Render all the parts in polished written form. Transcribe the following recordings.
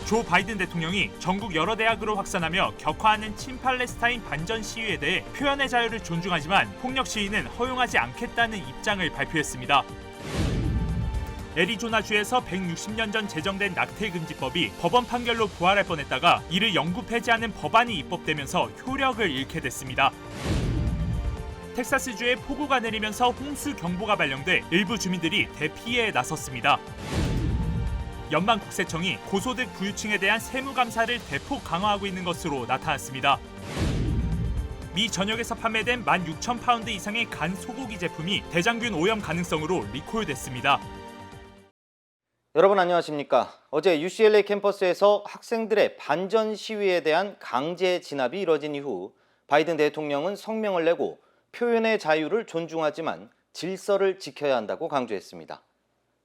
조 바이든 대통령이 전국 여러 대학으로 확산하며 격화하는 친팔레스타인 반전 시위에 대해 표현의 자유를 존중하지만 폭력 시위는 허용하지 않겠다는 입장을 발표했습니다. 애리조나주에서 160년 전 제정된 낙태금지법이 법원 판결로 부활할 뻔했다가 이를 영구 폐지하는 법안이 입법되면서 효력을 잃게 됐습니다. 텍사스주에 폭우가 내리면서 홍수 경보가 발령돼 일부 주민들이 대피해에 나섰습니다. 연방국세청이 고소득 부유층에 대한 세무 감사를 대폭 강화하고 있는 것으로 나타났습니다. 미 전역에서 판매된 16,000파운드 이상의 간 소고기 제품이 대장균 오염 가능성으로 리콜됐습니다. 여러분 안녕하십니까? 어제 UCLA 캠퍼스에서 학생들의 반전 시위에 대한 강제 진압이 이뤄진 이후 바이든 대통령은 성명을 내고 표현의 자유를 존중하지만 질서를 지켜야 한다고 강조했습니다.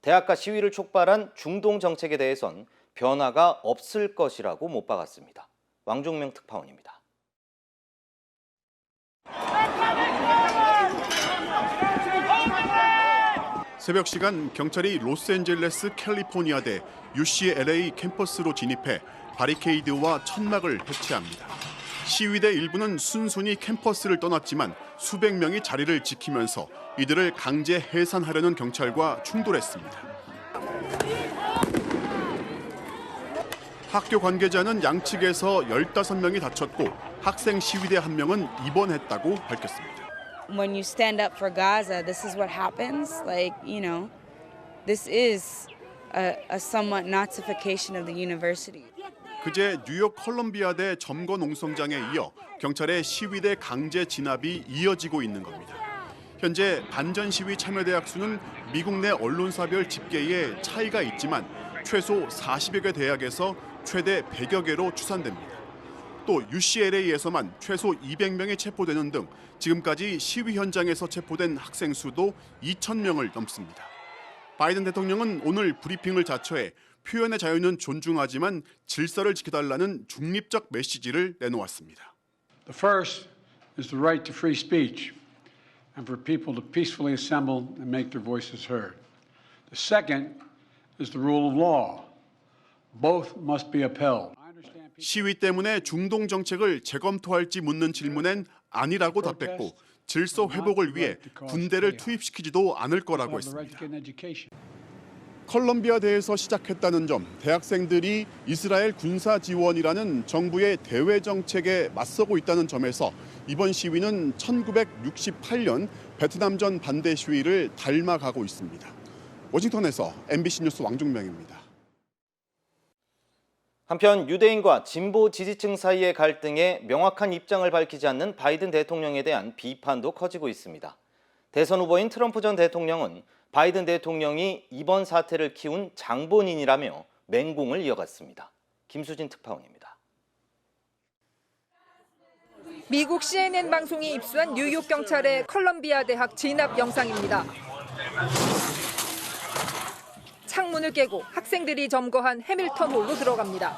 대학가 시위를 촉발한 중동 정책에 대해선 변화가 없을 것이라고 못 박았습니다. 왕종명 특파원입니다. 새벽 시간 경찰이 로스앤젤레스 캘리포니아대 UCLA 캠퍼스로 진입해 바리케이드와 천막을 해체합니다. 시위대 일부는 순순히 캠퍼스를 떠났지만 수백 명이 자리를 지키면서 이들을 강제 해산하려는 경찰과 충돌했습니다. 학교 관계자는 양측에서 15명이 다쳤고 학생 시위대 1명은 입원했다고 밝혔습니다. When you stand up for Gaza, this is what happens. This is a somewhat Nazification of the university. 그제 뉴욕 컬럼비아대 점거 농성장에 이어 경찰의 시위대 강제 진압이 이어지고 있는 겁니다. 현재 반전 시위 참여대학 수는 미국 내 언론사별 집계에 차이가 있지만 최소 40여 개 대학에서 최대 100여 개로 추산됩니다. 또 UCLA에서만 최소 200명이 체포되는 등 지금까지 시위 현장에서 체포된 학생 수도 2,000명을 넘습니다. 바이든 대통령은 오늘 브리핑을 자처해 표현의 자유는 존중하지만 질서를 지켜달라는 중립적 메시지를 내놓았습니다. The first is the right to free speech and for people to peacefully assemble and make their voices heard. The second is the rule of law. Both must be upheld. 시위 때문에 중동 정책을 재검토할지 묻는 질문엔 아니라고 답했고 질서 회복을 위해 군대를 투입시키지도 않을 거라고 했습니다. 컬럼비아대에서 시작했다는 점, 대학생들이 이스라엘 군사 지원이라는 정부의 대외 정책에 맞서고 있다는 점에서 이번 시위는 1968년 베트남전 반대 시위를 닮아가고 있습니다. 워싱턴에서 MBC 뉴스 왕종명입니다. 한편 유대인과 진보 지지층 사이의 갈등에 명확한 입장을 밝히지 않는 바이든 대통령에 대한 비판도 커지고 있습니다. 대선 후보인 트럼프 전 대통령은 바이든 대통령이 이번 사태를 키운 장본인이라며 맹공을 이어갔습니다. 김수진 특파원입니다. 미국 CNN 방송이 입수한 뉴욕 경찰의 컬럼비아 대학 진압 영상입니다. 창문을 깨고 학생들이 점거한 해밀턴 홀로 들어갑니다.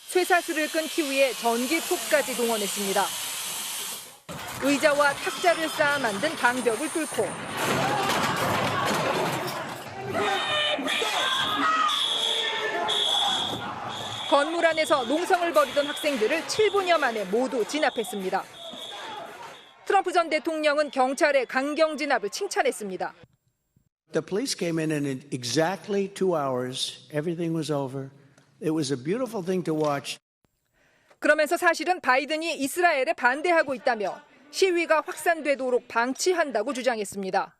쇠사슬을 끊기 위해 전기톱까지 동원했습니다. 의자와 탁자를 쌓아 만든 방벽을 뚫고 건물 안에서 농성을 벌이던 학생들을 7분여 만에 모두 진압했습니다. 트럼프 전 대통령은 경찰의 강경 진압을 칭찬했습니다. The police came in exactly 2 hours. Everything was over. It was a beautiful thing to watch. 그러면서 사실은 바이든이 이스라엘에 반대하고 있다며 시위가 확산되도록 방치한다고 주장했습니다.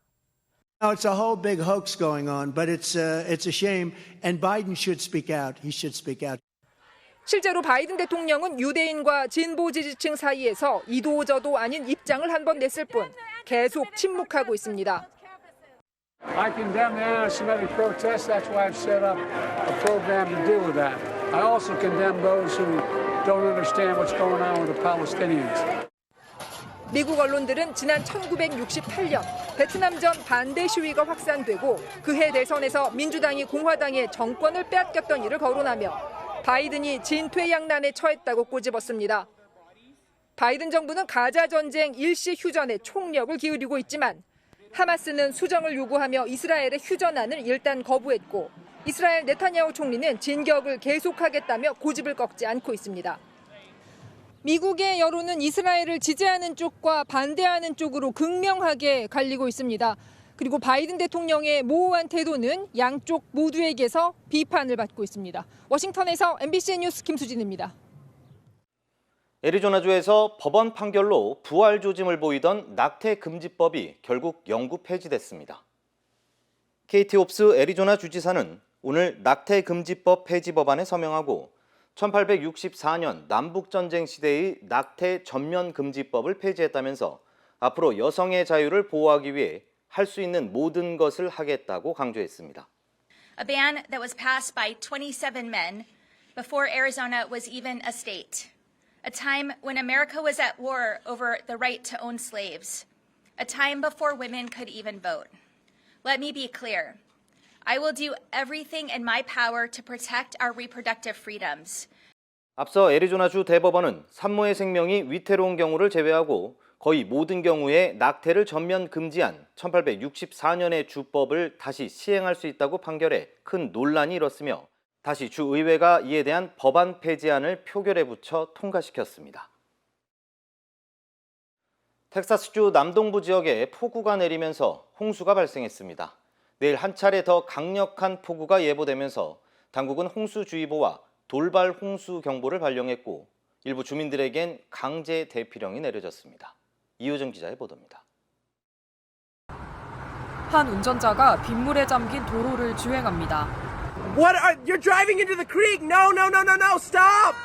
Now it's a whole big hoax going on, but it's a shame, and Biden should speak out. He should speak out. 실제로 바이든 대통령은 유대인과 진보 지지층 사이에서 이도저도 아닌 입장을 한 번 냈을 뿐 계속 침묵하고 있습니다. I condemn the anti-Semitic protests. That's why I've set up a program to deal with that. I also condemn those who don't understand what's going on with the Palestinians. 미국 언론들은 지난 1968년 베트남전 반대 시위가 확산되고 그해 대선에서 민주당이 공화당의 정권을 빼앗겼던 일을 거론하며 바이든이 진퇴양난에 처했다고 꼬집었습니다. 바이든 정부는 가자 전쟁 일시 휴전에 총력을 기울이고 있지만 하마스는 수정을 요구하며 이스라엘의 휴전안을 일단 거부했고 이스라엘 네타냐후 총리는 진격을 계속하겠다며 고집을 꺾지 않고 있습니다. 미국의 여론은 이스라엘을 지지하는 쪽과 반대하는 쪽으로 극명하게 갈리고 있습니다. 그리고 바이든 대통령의 모호한 태도는 양쪽 모두에게서 비판을 받고 있습니다. 워싱턴에서 MBC 뉴스 김수진입니다. 애리조나주에서 법원 판결로 부활 조짐을 보이던 낙태 금지법이 결국 영구 폐지됐습니다. 케이티 홉스 애리조나 주지사는 오늘 낙태 금지법 폐지 법안에 서명하고 1864년 남북전쟁 시대의 낙태 전면 금지법을 폐지했다면서 앞으로 여성의 자유를 보호하기 위해 할 수 있는 모든 것을 하겠다고 강조했습니다. A ban that was passed by 27 men before Arizona was even a state. A time when America was at war over the right to own slaves. A time before women could even vote. Let me be clear. I will do everything in my power to protect our reproductive freedoms. 앞서 애리조나주 대법원은 산모의 생명이 위태로운 경우를 제외하고 거의 모든 경우에 낙태를 전면 금지한 1864년의 주법을 다시 시행할 수 있다고 판결해 큰 논란이 일었으며 다시 주의회가 이에 대한 법안 폐지안을 표결에 붙여 통과시켰습니다. 텍사스주 남동부 지역에 폭우가 내리면서 홍수가 발생했습니다. 내일 한 차례 더 강력한 폭우가 예보되면서 당국은 홍수주의보와 돌발 홍수 경보를 발령했고 일부 주민들에겐 강제 대피령이 내려졌습니다. 이효정 기자의 보도입니다. 한 운전자가 빗물에 잠긴 도로를 주행합니다. You're driving into the creek. No. Stop.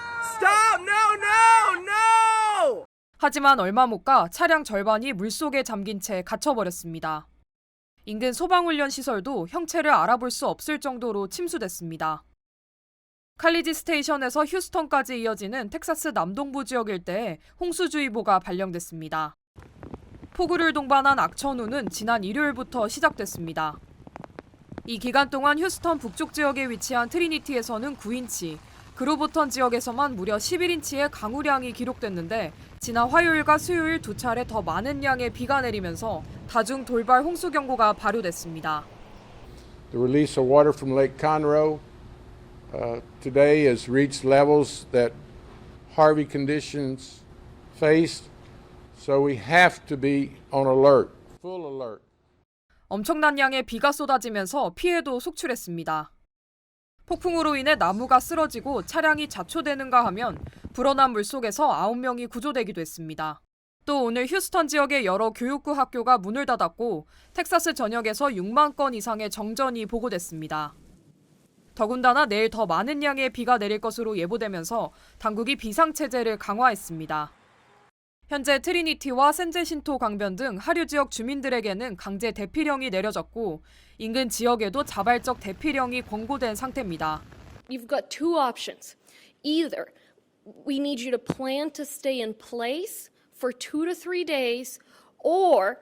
No. 하지만 얼마 못 가 차량 절반이 물속에 잠긴 채 갇혀버렸습니다. 인근 소방훈련 시설도 형체를 알아볼 수 없을 정도로 침수됐습니다. 칼리지 스테이션에서 휴스턴까지 이어지는 텍사스 남동부 지역 일대에 홍수주의보가 발령됐습니다. 폭우를 동반한 악천후는 지난 일요일부터 시작됐습니다. 이 기간 동안 휴스턴 북쪽 지역에 위치한 트리니티에서는 9인치, 그로버턴 지역에서만 무려 11인치의 강우량이 기록됐는데 지난 화요일과 수요일 두 차례 더 많은 양의 비가 내리면서 다중 돌발 홍수 경보가 발효됐습니다. The release of water from Lake Conroe today has reached levels that Harvey conditions faced, so we have to be on alert, full alert. 엄청난 양의 비가 쏟아지면서 피해도 속출했습니다. 폭풍으로 인해 나무가 쓰러지고 차량이 자초되는가 하면 불어난 물속에서 9명이 구조되기도 했습니다. 또 오늘 휴스턴 지역의 여러 교육구 학교가 문을 닫았고 텍사스 전역에서 6만 건 이상의 정전이 보고됐습니다. 더군다나 내일 더 많은 양의 비가 내릴 것으로 예보되면서 당국이 비상체제를 강화했습니다. 현재 트리니티와 샌제신토 강변 등 하류 지역 주민들에게는 강제 대피령이 내려졌고 인근 지역에도 자발적 대피령이 권고된 상태입니다. You've got two options. Either we need you to plan to stay in place for 2 to 3 days, or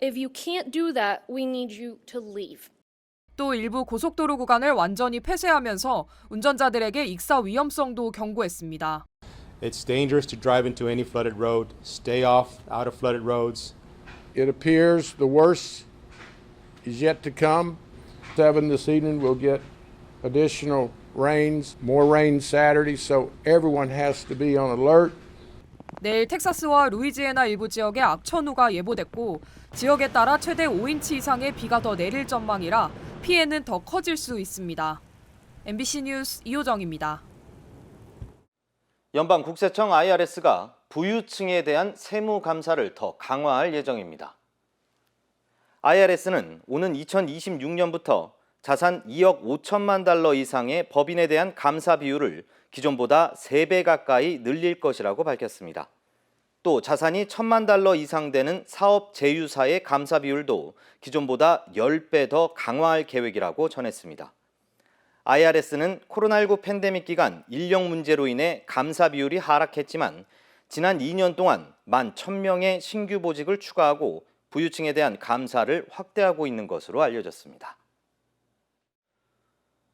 if you can't do that, we need you to leave. 또 일부 고속도로 구간을 완전히 폐쇄하면서 운전자들에게 익사 위험성도 경고했습니다. It's dangerous to drive into any flooded road. Stay out of flooded roads. It appears the worst is yet to come. 7 this evening we'll get additional rains, more rain Saturday, so everyone has to be on alert. 내일 텍사스와 루이지애나 일부 지역에 악천후가 예보됐고 지역에 따라 최대 5인치 이상의 비가 더 내릴 전망이라 피해는 더 커질 수 있습니다. MBC 뉴스 이호정입니다. 연방국세청 IRS가 부유층에 대한 세무 감사를 더 강화할 예정입니다. IRS는 오는 2026년부터 자산 2억 5천만 달러 이상의 법인에 대한 감사 비율을 기존보다 3배 가까이 늘릴 것이라고 밝혔습니다. 또 자산이 1천만 달러 이상 되는 사업 제휴사의 감사 비율도 기존보다 10배 더 강화할 계획이라고 전했습니다. IRS는 코로나19 팬데믹 기간 인력 문제로 인해 감사 비율이 하락했지만 지난 2년 동안 11,000명의 신규 보직을 추가하고 부유층에 대한 감사를 확대하고 있는 것으로 알려졌습니다.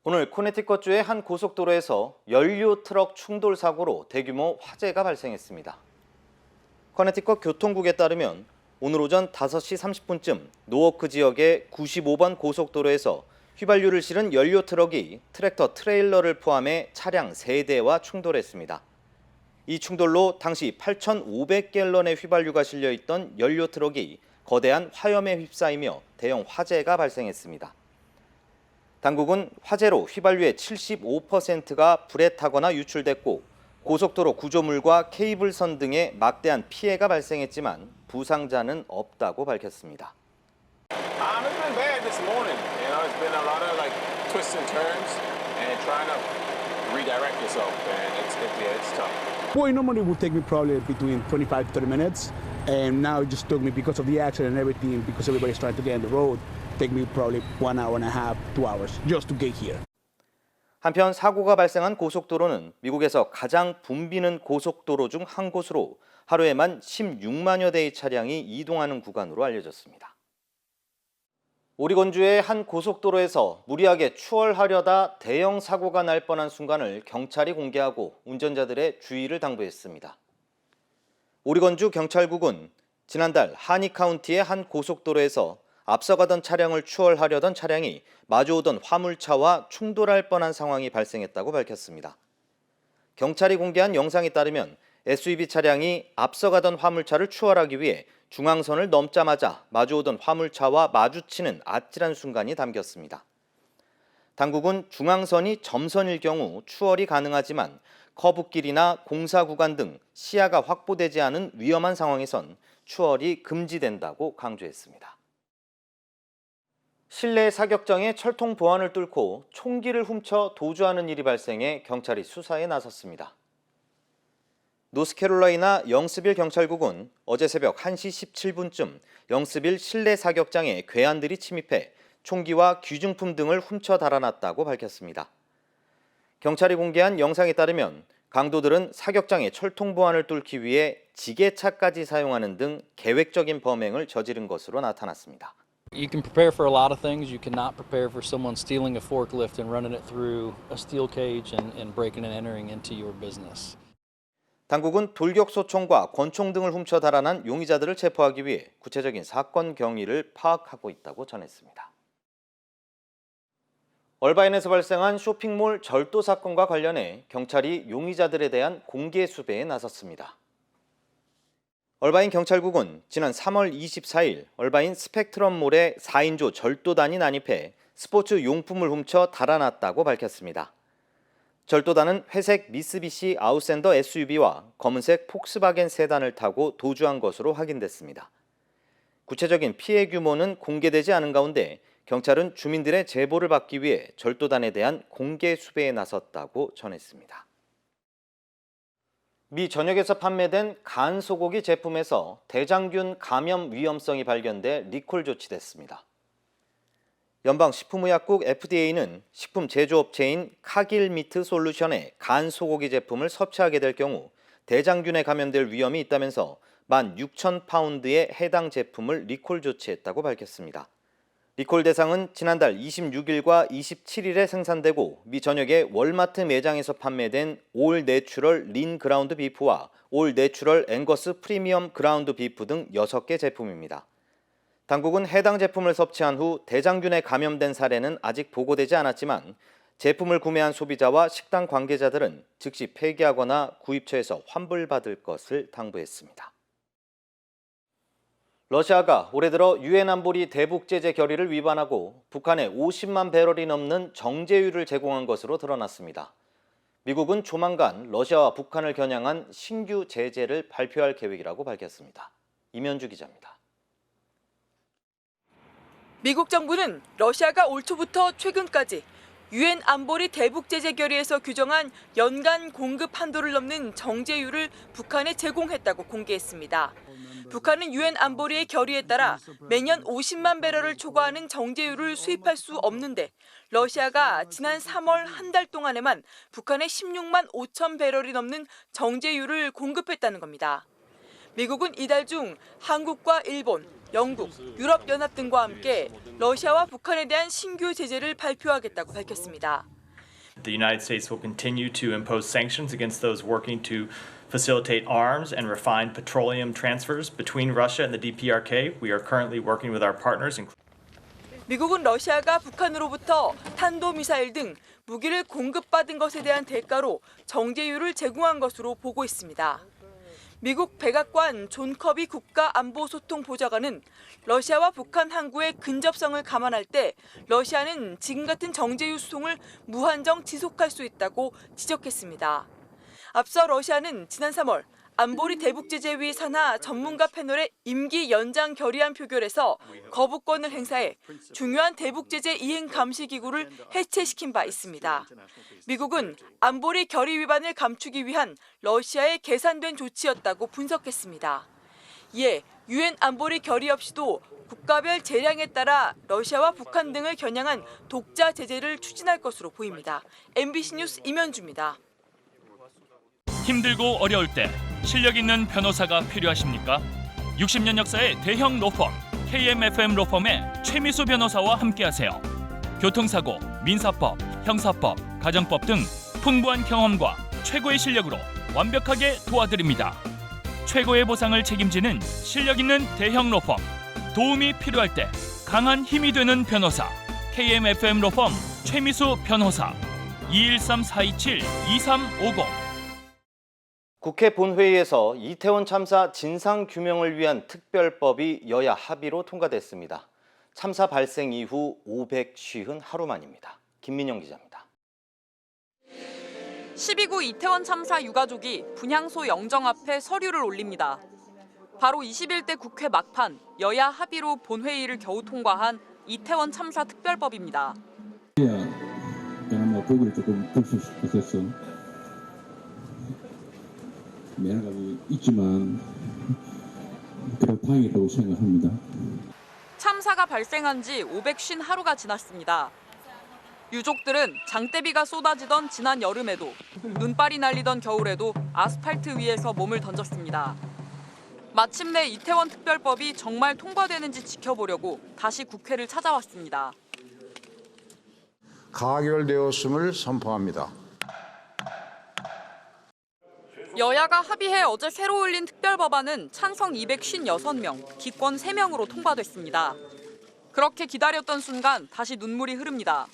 오늘 코네티컷주의 한 고속도로에서 연료 트럭 충돌 사고로 대규모 화재가 발생했습니다. 코네티컷 교통국에 따르면 오늘 오전 5시 30분쯤 노워크 지역의 95번 고속도로에서 휘발유를 실은 연료 트럭이 트랙터 트레일러를 포함해 차량 3대와 충돌했습니다. 이 충돌로 당시 8,500갤런의 휘발유가 실려있던 연료 트럭이 거대한 화염에 휩싸이며 대형 화재가 발생했습니다. 당국은 화재로 휘발유의 75%가 불에 타거나 유출됐고 고속도로 구조물과 케이블선 등에 막대한 피해가 발생했지만 부상자는 없다고 밝혔습니다. It's been bad this morning. It's been a lot of like twists and turns and trying to redirect yourself. And it's tough. Well, normally it would take me probably between 25 to 30 minutes, and now it just took me because of the accident and everything, because everybody's trying to get on the road, take me probably 1 hour and a half, 2 hours just to get here. 한편 사고가 발생한 고속도로는 미국에서 가장 붐비는 고속도로 중 한 곳으로 하루에만 16만여 대의 차량이 이동하는 구간으로 알려졌습니다. 오리건주의 한 고속도로에서 무리하게 추월하려다 대형 사고가 날 뻔한 순간을 경찰이 공개하고 운전자들의 주의를 당부했습니다. 오리건주 경찰국은 지난달 하니 카운티의 한 고속도로에서 앞서가던 차량을 추월하려던 차량이 마주오던 화물차와 충돌할 뻔한 상황이 발생했다고 밝혔습니다. 경찰이 공개한 영상에 따르면 SUV 차량이 앞서가던 화물차를 추월하기 위해 중앙선을 넘자마자 마주오던 화물차와 마주치는 아찔한 순간이 담겼습니다. 당국은 중앙선이 점선일 경우 추월이 가능하지만 커브길이나 공사 구간 등 시야가 확보되지 않은 위험한 상황에선 추월이 금지된다고 강조했습니다. 실내 사격장에 철통 보안을 뚫고 총기를 훔쳐 도주하는 일이 발생해 경찰이 수사에 나섰습니다. 노스캐롤라이나 영스빌 경찰국은 어제 새벽 1시 17분쯤 영스빌 실내 사격장에 괴한들이 침입해 총기와 귀중품 등을 훔쳐 달아났다고 밝혔습니다. 경찰이 공개한 영상에 따르면 강도들은 사격장의 철통 보안을 뚫기 위해 지게차까지 사용하는 등 계획적인 범행을 저지른 것으로 나타났습니다. You can prepare for a lot of things. You cannot prepare for someone stealing a forklift and running it through a steel cage and breaking and entering into your business. 당국은 돌격소총과 권총 등을 훔쳐 달아난 용의자들을 체포하기 위해 구체적인 사건 경위를 파악하고 있다고 전했습니다. 얼바인에서 발생한 쇼핑몰 절도 사건과 관련해 경찰이 용의자들에 대한 공개 수배에 나섰습니다. 얼바인 경찰국은 지난 3월 24일 얼바인 스펙트럼몰에 4인조 절도단이 난입해 스포츠 용품을 훔쳐 달아났다고 밝혔습니다. 절도단은 회색 미쓰비시 아웃샌더 SUV와 검은색 폭스바겐 세단을 타고 도주한 것으로 확인됐습니다. 구체적인 피해 규모는 공개되지 않은 가운데 경찰은 주민들의 제보를 받기 위해 절도단에 대한 공개 수배에 나섰다고 전했습니다. 미 전역에서 판매된 간 소고기 제품에서 대장균 감염 위험성이 발견돼 리콜 조치됐습니다. 연방식품의약국 FDA는 식품 제조업체인 카길미트 솔루션의 간 소고기 제품을 섭취하게 될 경우 대장균에 감염될 위험이 있다면서 16,000파운드의 해당 제품을 리콜 조치했다고 밝혔습니다. 리콜 대상은 지난달 26일과 27일에 생산되고 미 전역의 월마트 매장에서 판매된 올 내추럴 린 그라운드 비프와 올 내추럴 앵거스 프리미엄 그라운드 비프 등 6개 제품입니다. 당국은 해당 제품을 섭취한 후 대장균에 감염된 사례는 아직 보고되지 않았지만 제품을 구매한 소비자와 식당 관계자들은 즉시 폐기하거나 구입처에서 환불받을 것을 당부했습니다. 러시아가 올해 들어 유엔 안보리 대북 제재 결의를 위반하고 북한에 50만 배럴이 넘는 정제유를 제공한 것으로 드러났습니다. 미국은 조만간 러시아와 북한을 겨냥한 신규 제재를 발표할 계획이라고 밝혔습니다. 임현주 기자입니다. 미국 정부는 러시아가 올 초부터 최근까지 유엔 안보리 대북 제재 결의에서 규정한 연간 공급 한도를 넘는 정제유를 북한에 제공했다고 공개했습니다. 북한은 유엔 안보리의 결의에 따라 매년 50만 배럴을 초과하는 정제유를 수입할 수 없는데 러시아가 지난 3월 한 달 동안에만 북한에 16만 5천 배럴이 넘는 정제유를 공급했다는 겁니다. 미국은 이달 중 한국과 일본, 영국, 유럽연합 등과 함께 러시아와 북한에 대한 신규 제재를 발표하겠다고 밝혔습니다. The United States will continue to impose sanctions against those working to facilitate arms and refined petroleum transfers between Russia and the DPRK. We are currently working with our partners. 미국은 러시아가 북한으로부터 탄도미사일 등 무기를 공급받은 것에 대한 대가로 정제유를 제공한 것으로 보고 있습니다. 미국 백악관 존 커비 국가안보소통보좌관은 러시아와 북한 항구의 근접성을 감안할 때 러시아는 지금 같은 정제유 수송을 무한정 지속할 수 있다고 지적했습니다. 앞서 러시아는 지난 3월 안보리 대북제재위 산하 전문가 패널의 임기 연장 결의안 표결에서 거부권을 행사해 중요한 대북제재 이행 감시 기구를 해체시킨 바 있습니다. 미국은 안보리 결의 위반을 감추기 위한 러시아의 계산된 조치였다고 분석했습니다. 이에 유엔 안보리 결의 없이도 국가별 재량에 따라 러시아와 북한 등을 겨냥한 독자 제재를 추진할 것으로 보입니다. MBC 뉴스 임현주입니다. 힘들고 어려울 때 실력 있는 변호사가 필요하십니까? 60년 역사의 대형 로펌 KMFM 로펌의 최미수 변호사와 함께하세요. 교통사고, 민사법, 형사법, 가정법 등 풍부한 경험과 최고의 실력으로 완벽하게 도와드립니다. 최고의 보상을 책임지는 실력 있는 대형 로펌. 도움이 필요할 때 강한 힘이 되는 변호사 KMFM 로펌 최미수 변호사 213-427-2350. 국회 본회의에서 이태원 참사 진상규명을 위한 특별법이 여야 합의로 통과됐습니다. 참사 발생 이후 550하루 만입니다. 김민영 기자입니다. 12구 이태원 참사 유가족이 분향소 영정 앞에 서류를 올립니다. 바로 21대 국회 막판 여야 합의로 본회의를 겨우 통과한 이태원 참사 특별법입니다. 그냥 보기를 조금 복습시켰어. 미안함이 있지만 그런 다행이라고 생각합니다. 참사가 발생한 지 550하루가 지났습니다. 유족들은 장대비가 쏟아지던 지난 여름에도 눈발이 날리던 겨울에도 아스팔트 위에서 몸을 던졌습니다. 마침내 이태원 특별법이 정말 통과되는지 지켜보려고 다시 국회를 찾아왔습니다. 가결되었음을 선포합니다. 여야가 합의해 어제 새로 올린 특별법안은 찬성 256명, 기권 3명으로 통과됐습니다. 그렇게 기다렸던 순간 다시 눈물이 흐릅니다.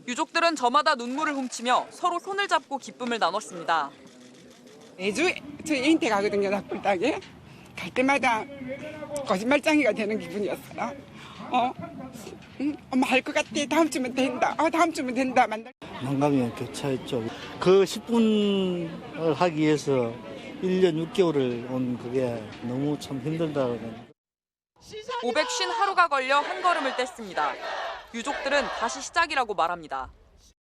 유족들은 저마다 눈물을 훔치며 서로 손을 잡고 기쁨을 나눴습니다. 매주 저희 애인테 가거든요, 납불당에. 갈 때마다 거짓말장이가 되는 기분이었어요. 엄마 할 것 같아. 다음 주면 된다. 다음 주면 된다. 만감이 교차했죠. 그 10분을 하기 위해서 1년 6개월을 온 그게 너무 참 힘들다는. 550하루가 걸려 한 걸음을 뗐습니다. 유족들은 다시 시작이라고 말합니다.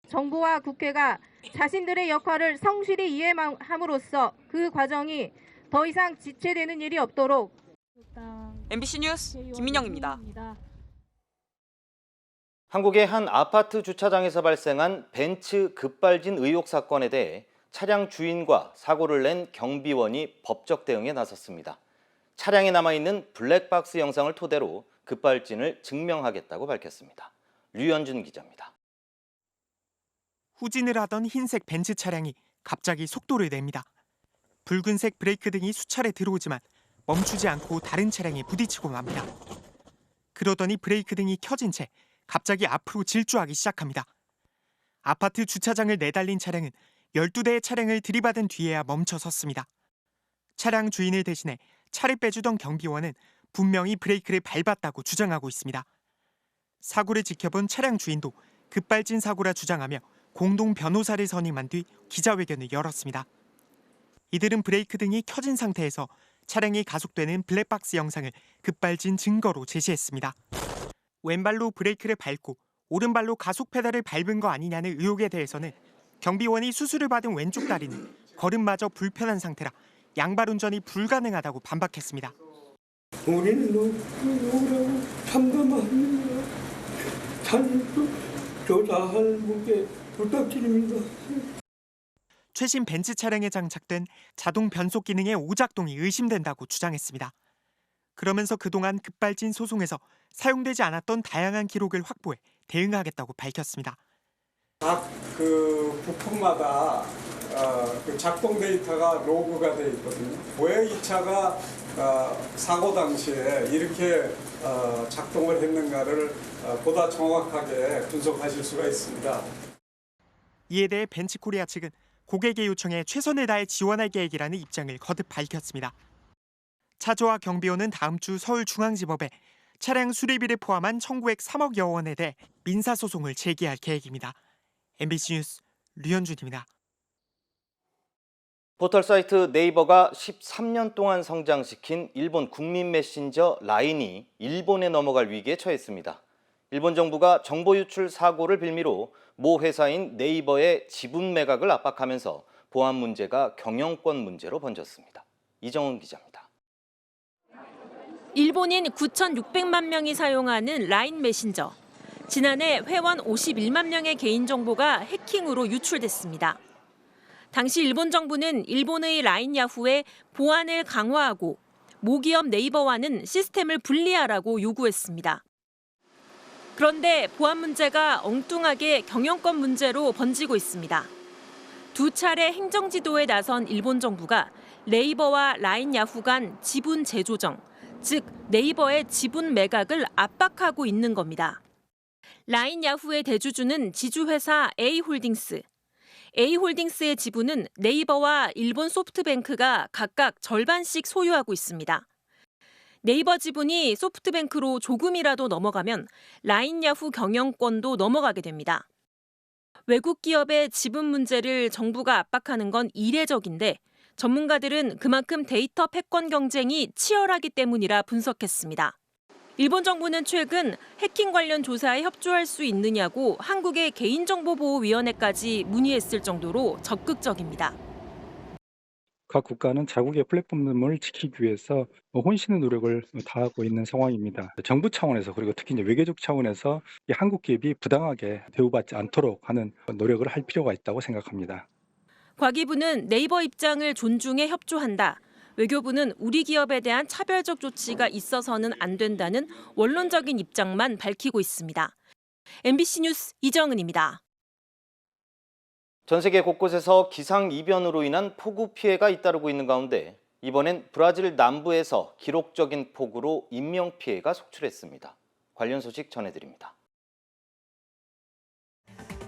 정부와 국회가 자신들의 역할을 성실히 이해함으로써 그 과정이 더 이상 지체되는 일이 없도록. MBC 뉴스 김민영입니다. 한국의 한 아파트 주차장에서 발생한 벤츠 급발진 의혹 사건에 대해 차량 주인과 사고를 낸 경비원이 법적 대응에 나섰습니다. 차량에 남아있는 블랙박스 영상을 토대로 급발진을 증명하겠다고 밝혔습니다. 류현준 기자입니다. 후진을 하던 흰색 벤츠 차량이 갑자기 속도를 냅니다. 붉은색 브레이크 등이 수차례 들어오지만 멈추지 않고 다른 차량에 부딪히고 맙니다. 그러더니 브레이크 등이 켜진 채 갑자기 앞으로 질주하기 시작합니다. 아파트 주차장을 내달린 차량은 12대의 차량을 들이받은 뒤에야 멈춰 섰습니다. 차량 주인을 대신해 차를 빼주던 경비원은 분명히 브레이크를 밟았다고 주장하고 있습니다. 사고를 지켜본 차량 주인도 급발진 사고라 주장하며 공동 변호사를 선임한 뒤 기자회견을 열었습니다. 이들은 브레이크 등이 켜진 상태에서 차량이 가속되는 블랙박스 영상을 급발진 증거로 제시했습니다. 왼발로 브레이크를 밟고 오른발로 가속 페달을 밟은 거 아니냐는 의혹에 대해서는 경비원이 수술을 받은 왼쪽 다리는 걸음마저 불편한 상태라 양발 운전이 불가능하다고 반박했습니다. 우리는 누구라고 참담합니다. 자녀도 조사할 분께 부탁드립니다. 최신 벤츠 차량에 장착된 자동 변속 기능의 오작동이 의심된다고 주장했습니다. 그러면서 그동안 급발진 소송에서 사용되지 않았던 다양한 기록을 확보해 대응하겠다고 밝혔습니다. 각 부품마다 그 작동 데이터가 로그가 되어 있거든요. 왜 이 차가 사고 당시에 이렇게 작동을 했는가를 보다 정확하게 분석하실 수가 있습니다. 이에 대해 벤츠코리아 측은 고객의 요청에 최선을 다해 지원할 계획이라는 입장을 거듭 밝혔습니다. 차주와 경비원은 다음 주 서울중앙지법에 차량 수리비를 포함한 청구액 3억여 원에 대해 민사소송을 제기할 계획입니다. MBC 뉴스 류현준입니다. 포털 사이트 네이버가 13년 동안 성장시킨 일본 국민 메신저 라인이 일본에 넘어갈 위기에 처했습니다. 일본 정부가 정보 유출 사고를 빌미로 모 회사인 네이버의 지분 매각을 압박하면서 보안 문제가 경영권 문제로 번졌습니다. 이정은 기자입니다. 일본인 9,600만 명이 사용하는 라인 메신저. 지난해 회원 51만 명의 개인정보가 해킹으로 유출됐습니다. 당시 일본 정부는 일본의 라인 야후에 보안을 강화하고 모기업 네이버와는 시스템을 분리하라고 요구했습니다. 그런데 보안 문제가 엉뚱하게 경영권 문제로 번지고 있습니다. 두 차례 행정지도에 나선 일본 정부가 네이버와 라인 야후 간 지분 재조정, 즉 네이버의 지분 매각을 압박하고 있는 겁니다. 라인 야후의 대주주는 지주회사 A홀딩스. A홀딩스의 지분은 네이버와 일본 소프트뱅크가 각각 절반씩 소유하고 있습니다. 네이버 지분이 소프트뱅크로 조금이라도 넘어가면 라인 야후 경영권도 넘어가게 됩니다. 외국 기업의 지분 문제를 정부가 압박하는 건 이례적인데 전문가들은 그만큼 데이터 패권 경쟁이 치열하기 때문이라 분석했습니다. 일본 정부는 최근 해킹 관련 조사에 협조할 수 있느냐고 한국의 개인정보보호위원회까지 문의했을 정도로 적극적입니다. 각 국가는 자국의 플랫폼을 지키기 위해서 혼신의 노력을 다하고 있는 상황입니다. 정부 차원에서 그리고 특히 이제 외교적 차원에서 이 한국 기업이 부당하게 대우받지 않도록 하는 노력을 할 필요가 있다고 생각합니다. 과기부는 네이버 입장을 존중해 협조한다. 외교부는 우리 기업에 대한 차별적 조치가 있어서는 안 된다는 원론적인 입장만 밝히고 있습니다. MBC 뉴스 이정은입니다. 전 세계 곳곳에서 기상이변으로 인한 폭우 피해가 잇따르고 있는 가운데 이번엔 브라질 남부에서 기록적인 폭우로 인명피해가 속출했습니다. 관련 소식 전해드립니다.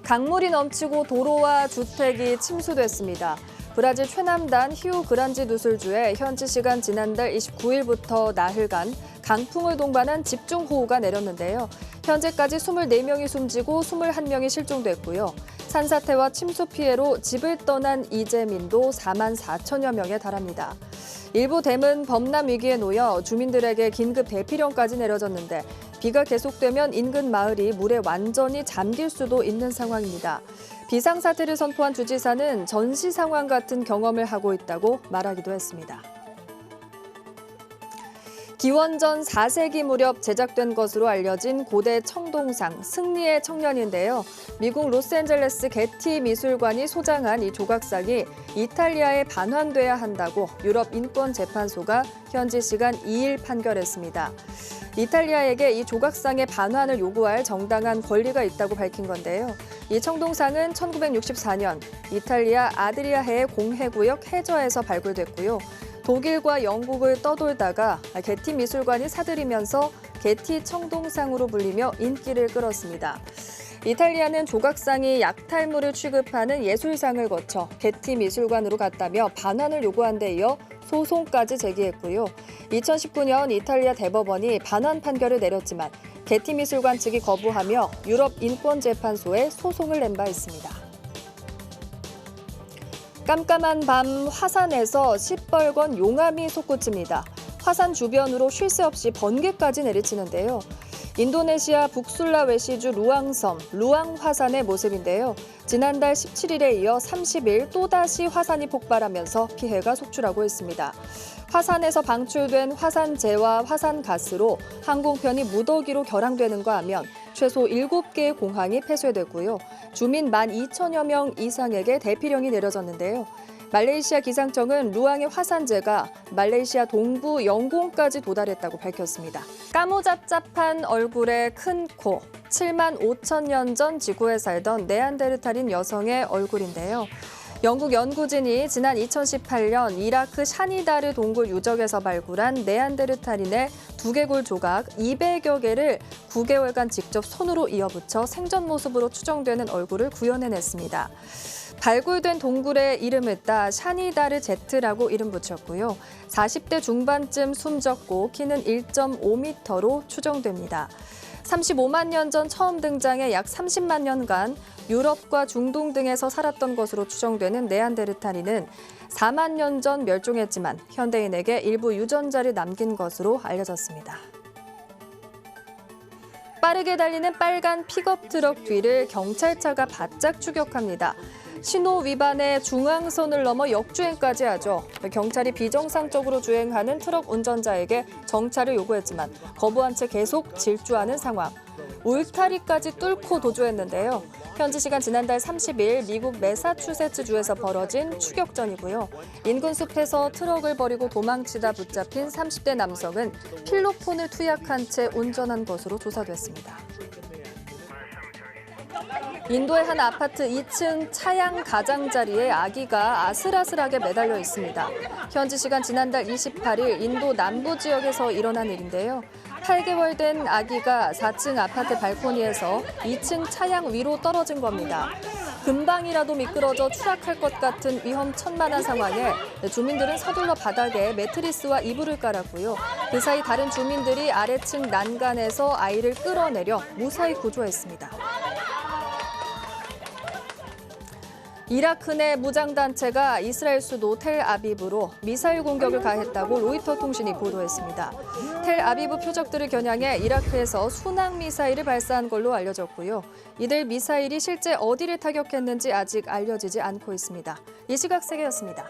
강물이 넘치고 도로와 주택이 침수됐습니다. 브라질 최남단 히우그란지 누술주에 현지 시간 지난달 29일부터 나흘간 강풍을 동반한 집중호우가 내렸는데요. 현재까지 24명이 숨지고 21명이 실종됐고요. 산사태와 침수 피해로 집을 떠난 이재민도 4만 4천여 명에 달합니다. 일부 댐은 범람 위기에 놓여 주민들에게 긴급 대피령까지 내려졌는데 비가 계속되면 인근 마을이 물에 완전히 잠길 수도 있는 상황입니다. 비상사태를 선포한 주지사는 전시 상황 같은 경험을 하고 있다고 말하기도 했습니다. 기원전 4세기 무렵 제작된 것으로 알려진 고대 청동상 승리의 청년인데요. 미국 로스앤젤레스 게티 미술관이 소장한 이 조각상이 이탈리아에 반환돼야 한다고 유럽 인권재판소가 현지 시간 2일 판결했습니다. 이탈리아에게 이 조각상의 반환을 요구할 정당한 권리가 있다고 밝힌 건데요. 이 청동상은 1964년 이탈리아 아드리아해의 공해구역 해저에서 발굴됐고요. 독일과 영국을 떠돌다가 게티 미술관이 사들이면서 게티 청동상으로 불리며 인기를 끌었습니다. 이탈리아는 조각상이 약탈물을 취급하는 예술상을 거쳐 게티 미술관으로 갔다며 반환을 요구한 데 이어 소송까지 제기했고요. 2019년 이탈리아 대법원이 반환 판결을 내렸지만 게티 미술관 측이 거부하며 유럽 인권재판소에 소송을 낸 바 있습니다. 깜깜한 밤 화산에서 시뻘건 용암이 솟구칩니다. 화산 주변으로 쉴 새 없이 번개까지 내리치는데요. 인도네시아 북술라웨시주 루앙섬 루앙 화산의 모습인데요. 지난달 17일에 이어 30일 또다시 화산이 폭발하면서 피해가 속출하고 있습니다. 화산에서 방출된 화산재와 화산가스로 항공편이 무더기로 결항되는가 하면 최소 7개의 공항이 폐쇄됐고요. 주민 12,000여 명 이상에게 대피령이 내려졌는데요. 말레이시아 기상청은 루앙의 화산재가 말레이시아 동부 영공까지 도달했다고 밝혔습니다. 까무잡잡한 얼굴에 큰 코, 7만 5천 년 전 지구에 살던 네안데르탈인 여성의 얼굴인데요. 영국 연구진이 지난 2018년 이라크 샤니다르 동굴 유적에서 발굴한 네안데르탈인의 두개골 조각 200여 개를 9개월간 직접 손으로 이어붙여 생전 모습으로 추정되는 얼굴을 구현해냈습니다. 발굴된 동굴의 이름을 따 샤니다르 제트라고 이름 붙였고요. 40대 중반쯤 숨졌고 키는 1.5m로 추정됩니다. 35만 년 전 처음 등장해 약 30만 년간 유럽과 중동 등에서 살았던 것으로 추정되는 네안데르탈인은 4만 년 전 멸종했지만 현대인에게 일부 유전자를 남긴 것으로 알려졌습니다. 빠르게 달리는 빨간 픽업 트럭 뒤를 경찰차가 바짝 추격합니다. 신호 위반에 중앙선을 넘어 역주행까지 하죠. 경찰이 비정상적으로 주행하는 트럭 운전자에게 정차를 요구했지만 거부한 채 계속 질주하는 상황. 울타리까지 뚫고 도주했는데요. 현지 시간 지난달 30일 미국 매사추세츠주에서 벌어진 추격전이고요. 인근 숲에서 트럭을 버리고 도망치다 붙잡힌 30대 남성은 필로폰을 투약한 채 운전한 것으로 조사됐습니다. 인도의 한 아파트 2층 차양 가장자리에 아기가 아슬아슬하게 매달려 있습니다. 현지 시간 지난달 28일 인도 남부 지역에서 일어난 일인데요. 8개월 된 아기가 4층 아파트 발코니에서 2층 차양 위로 떨어진 겁니다. 금방이라도 미끄러져 추락할 것 같은 위험천만한 상황에 주민들은 서둘러 바닥에 매트리스와 이불을 깔았고요. 그 사이 다른 주민들이 아래층 난간에서 아이를 끌어내려 무사히 구조했습니다. 이라크 내 무장단체가 이스라엘 수도 텔아비브로 미사일 공격을 가했다고 로이터 통신이 보도했습니다. 텔아비브 표적들을 겨냥해 이라크에서 순항 미사일을 발사한 걸로 알려졌고요. 이들 미사일이 실제 어디를 타격했는지 아직 알려지지 않고 있습니다. 이 시각 세계였습니다.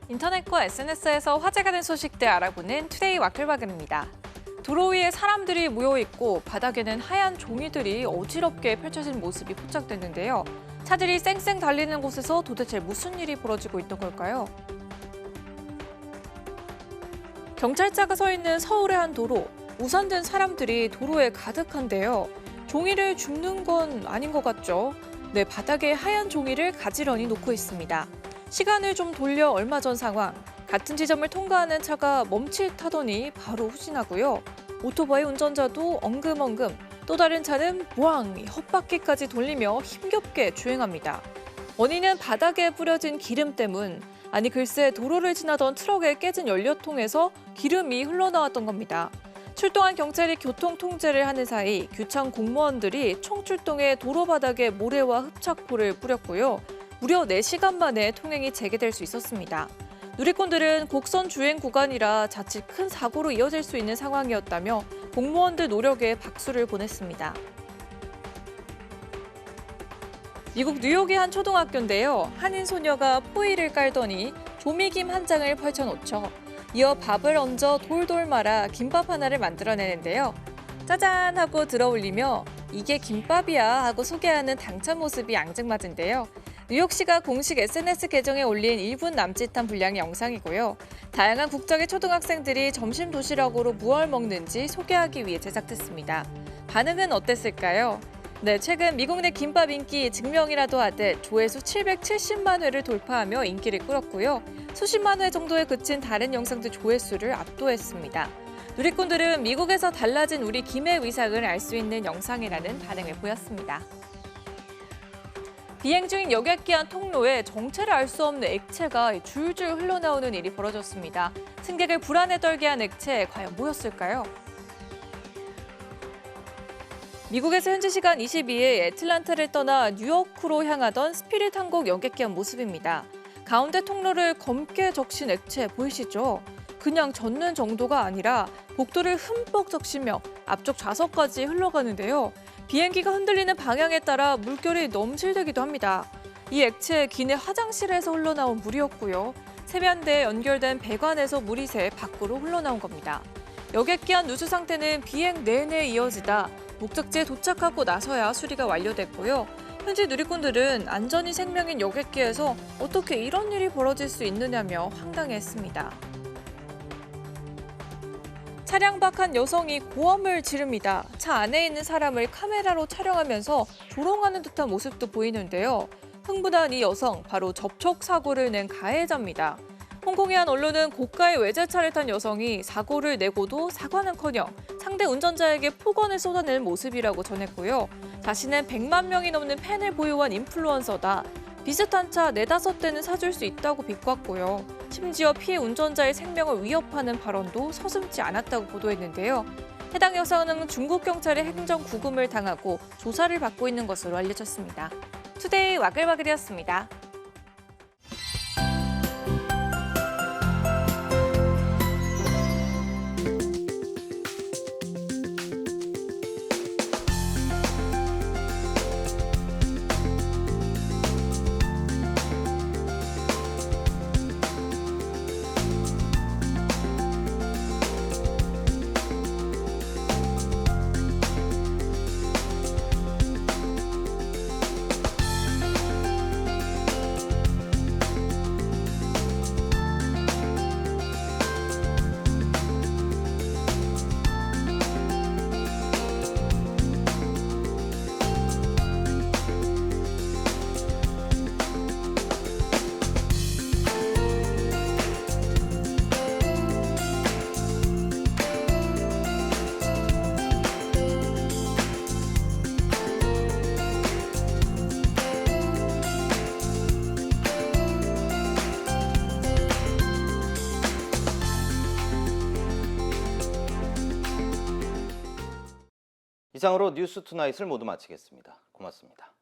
인터넷과 SNS에서 화제가 된 소식들 알아보는 투데이 와클바글입니다. 도로 위에 사람들이 모여있고 바닥에는 하얀 종이들이 어지럽게 펼쳐진 모습이 포착됐는데요. 차들이 쌩쌩 달리는 곳에서 도대체 무슨 일이 벌어지고 있던 걸까요? 경찰차가 서 있는 서울의 한 도로, 우산 든 사람들이 도로에 가득한데요. 종이를 줍는 건 아닌 것 같죠? 네, 바닥에 하얀 종이를 가지런히 놓고 있습니다. 시간을 좀 돌려 얼마 전 상황. 같은 지점을 통과하는 차가 멈칫하더니 바로 후진하고요. 오토바이 운전자도 엉금엉금, 또 다른 차는 무항 헛바퀴까지 돌리며 힘겹게 주행합니다. 원인은 바닥에 뿌려진 기름 때문, 아니 글쎄 도로를 지나던 트럭에 깨진 연료통에서 기름이 흘러나왔던 겁니다. 출동한 경찰이 교통 통제를 하는 사이 규청 공무원들이 총출동해 도로 바닥에 모래와 흡착포를 뿌렸고요. 무려 4시간 만에 통행이 재개될 수 있었습니다. 누리꾼들은 곡선 주행 구간이라 자칫 큰 사고로 이어질 수 있는 상황이었다며 공무원들 노력에 박수를 보냈습니다. 미국 뉴욕의 한 초등학교인데요. 한인 소녀가 포이를 깔더니 조미김 한 장을 펼쳐놓죠. 이어 밥을 얹어 돌돌 말아 김밥 하나를 만들어내는데요. 짜잔 하고 들어올리며 이게 김밥이야 하고 소개하는 당찬 모습이 앙증맞은데요. 뉴욕시가 공식 SNS 계정에 올린 1분 남짓한 분량의 영상이고요. 다양한 국적의 초등학생들이 점심 도시락으로 무얼 먹는지 소개하기 위해 제작됐습니다. 반응은 어땠을까요? 네, 최근 미국 내 김밥 인기 증명이라도 하듯 조회수 770만 회를 돌파하며 인기를 끌었고요. 수십만 회 정도에 그친 다른 영상들 조회수를 압도했습니다. 누리꾼들은 미국에서 달라진 우리 김의 위상을 알 수 있는 영상이라는 반응을 보였습니다. 비행 중인 여객기 안 통로에 정체를 알 수 없는 액체가 줄줄 흘러나오는 일이 벌어졌습니다. 승객을 불안에 떨게 한 액체, 과연 뭐였을까요? 미국에서 현지 시간 22일 애틀란타를 떠나 뉴요크로 향하던 스피릿 항공 여객기 안 모습입니다. 가운데 통로를 검게 적신 액체 보이시죠? 그냥 젖는 정도가 아니라 복도를 흠뻑 적시며 앞쪽 좌석까지 흘러가는데요. 비행기가 흔들리는 방향에 따라 물결이 넘실대기도 합니다. 이 액체 기내 화장실에서 흘러나온 물이었고요. 세면대에 연결된 배관에서 물이 새 밖으로 흘러나온 겁니다. 여객기 안 누수 상태는 비행 내내 이어지다 목적지에 도착하고 나서야 수리가 완료됐고요. 현지 누리꾼들은 안전이 생명인 여객기에서 어떻게 이런 일이 벌어질 수 있느냐며 황당해했습니다. 차량 밖 한 여성이 고함을 지릅니다. 차 안에 있는 사람을 카메라로 촬영하면서 조롱하는 듯한 모습도 보이는데요. 흥분한 이 여성 바로 접촉 사고를 낸 가해자입니다. 홍콩의 한 언론은 고가의 외제차를 탄 여성이 사고를 내고도 사과는커녕 상대 운전자에게 폭언을 쏟아낼 모습이라고 전했고요. 자신은 100만 명이 넘는 팬을 보유한 인플루언서다. 비슷한 차 4-5대는 사줄 수 있다고 비꼬았고요. 심지어 피해 운전자의 생명을 위협하는 발언도 서슴지 않았다고 보도했는데요. 해당 여성은 중국 경찰의 행정 구금을 당하고 조사를 받고 있는 것으로 알려졌습니다. 투데이 와글와글이었습니다. 이상으로 뉴스 투나잇을 모두 마치겠습니다. 고맙습니다.